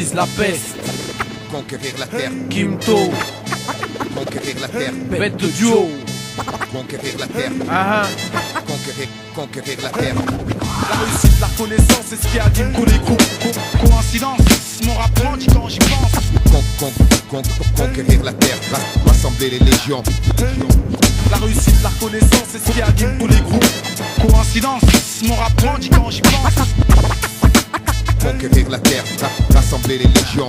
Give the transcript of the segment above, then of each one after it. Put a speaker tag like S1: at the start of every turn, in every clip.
S1: La peste,
S2: conquérir la terre,
S1: Kimto,
S2: conquérir la terre,
S1: bête de duo,
S2: conquérir la terre, conquérir la terre.
S3: La réussite, la reconnaissance, c'est ce qui anime tous les coups. Coïncidence, mon rap grandit quand j'y pense.
S2: Conquérir la terre, rassembler les légions.
S3: La réussite, la reconnaissance, c'est ce qui anime tous les groupes. Coïncidence, mon rap grandit quand j'y pense.
S2: Conquérir la terre, rassembler les légions.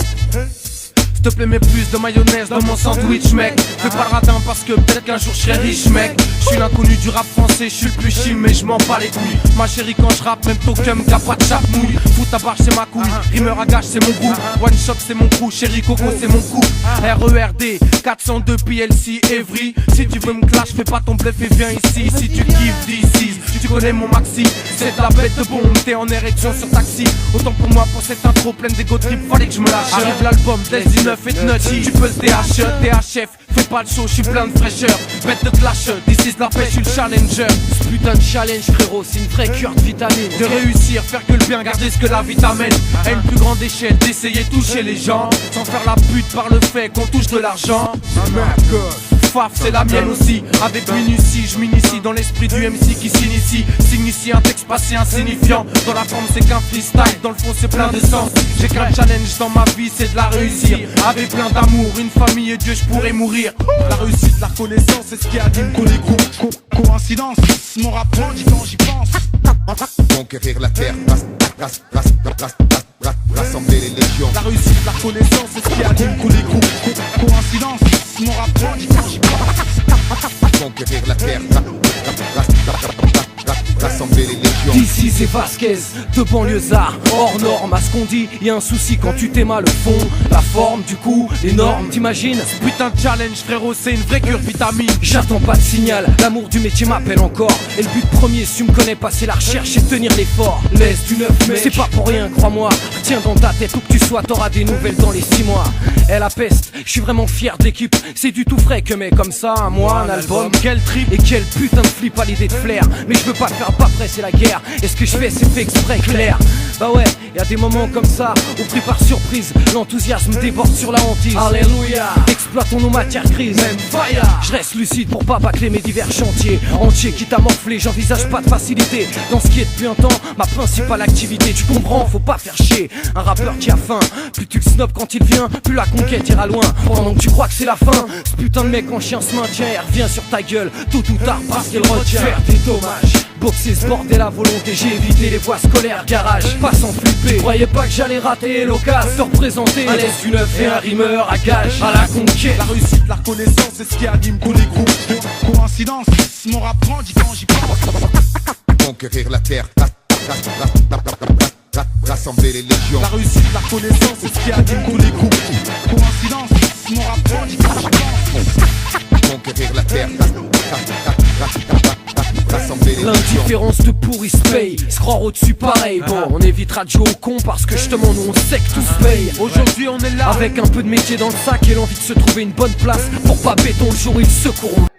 S1: S'il te plaît, mets plus de mayonnaise dans mon sandwich, mec. Fais pas le radin parce que peut-être qu'un jour je serai riche, mec. Je suis l'inconnu du rap français, je suis le plus chim, mais je m'en bats les couilles. Ma chérie, quand je rappe, même Tokum, qu'a pas de chape mouille. Fout ta barre, c'est ma couille. Rimeur à gage, c'est mon goût. One shot, c'est mon crew. Chérie Coco, c'est mon coup. RERD, 402 PLC, Evry. Si tu veux me clash, fais pas ton bluff et viens ici. Si tu kiffes d'ici, tu connais mon maxi. C'est de la bête de bombe, t'es en érection sur taxi. Autant pour moi, pour cette intro pleine d'égo trip, fallait que je me lâche. Arrive l'album, laisse du neuf et de nutty. Tu peux le DHF, fais pas le show, je suis plein de fraîcheur. Bête de clash, d'ici la pêche, je suis le challenger.
S4: Ce putain de challenge, frérot, c'est une vraie cure de vitamine.
S1: De réussir, faire que le bien, garder ce que la vie t'amène. À une plus grande échelle, d'essayer de toucher les gens. Sans faire la pute par le fait qu'on touche de l'argent. Faf, c'est la mienne aussi. Avec minutie, je m'initie dans l'esprit du MC qui s'initie. Signifie un texte passé insignifiant. Dans la forme, c'est qu'un freestyle. Dans le fond, c'est plein de sens. J'ai qu'un challenge dans ma vie, c'est de la réussir. Avec plein d'amour, une famille et Dieu, je pourrais mourir.
S3: La réussite, la reconnaissance, c'est ce qui anime tous les coups. Coïncidence, mon rap grandit quand j'y pense.
S2: Conquérir la terre, rassembler les légions.
S3: La réussite, la reconnaissance, c'est ce qui anime tous les coups. Coïncidence, mon rap grandit quand j'y pense.
S2: Conquérir la terre, rassembler les légions.
S4: D'ici c'est Vasquez, de banlieusard, hors norme. À ce qu'on dit, y a un souci quand tu t'aimes le fond. La forme, du coup, les normes, t'imagines?
S1: Putain de challenge, frérot, c'est une vraie cure vitamine.
S4: J'attends pas de signal, l'amour du métier m'appelle encore. Et le but premier, si tu me connais pas, c'est la recherche et tenir l'effort. Laisse du neuf, mec, c'est pas pour rien, crois-moi. Retiens dans ta tête où que tu sois, t'auras des nouvelles dans les 6 mois. Et la peste, je suis vraiment fier de l'équipe. C'est du tout frais que mec comme ça, un album.
S1: Quel trip
S4: et quel putain de flip à l'idée de flair. Mais je veux pas faire pas près, c'est la guerre. Et ce que je fais, c'est fait exprès, clair. Bah ouais, y'a des moments comme ça où pris par surprise, l'enthousiasme déborde sur la hantise. Alléluia, exploitons nos matières grises. Même fire, je reste lucide pour pas bâcler mes divers chantiers. Entier quitte à morfler, j'envisage pas de facilité. Dans ce qui est depuis un temps, ma principale activité. Tu comprends, faut pas faire chier un rappeur qui a faim. Plus tu le snobs quand il vient, plus la conquête ira loin. Pendant que tu crois que c'est la fin, ce putain de mec en chien se maintient et revient sur ta gueule tôt ou tard parce qu'il retient. Faire des dommages, boxer ce bordel à volonté, j'ai évité les voies scolaires, garage, pas sans flipper. Croyais pas que j'allais rater l'occasion de représenter un laisse du neuf et un rimeur à gage à la conquête.
S3: La réussite, la reconnaissance, c'est ce qui anime tous les groupes. Coïncidence, mon rap grandit quand j'y pense.
S2: Conquérir la terre, rassembler les légions.
S3: La réussite, la reconnaissance, c'est ce qui anime tous les groupes. Coïncidence, mon rap grandit quand j'y pense.
S2: Conquérir la terre, rassembler les légions.
S4: L'indifférence de pourri se paye, se croire au-dessus pareil. Bon, on évitera de jouer au con parce que justement nous on sait que tout se paye.
S1: Aujourd'hui on est là
S4: avec un peu de métier dans le sac et l'envie de se trouver une bonne place pour pas béton le jour où ils secourront.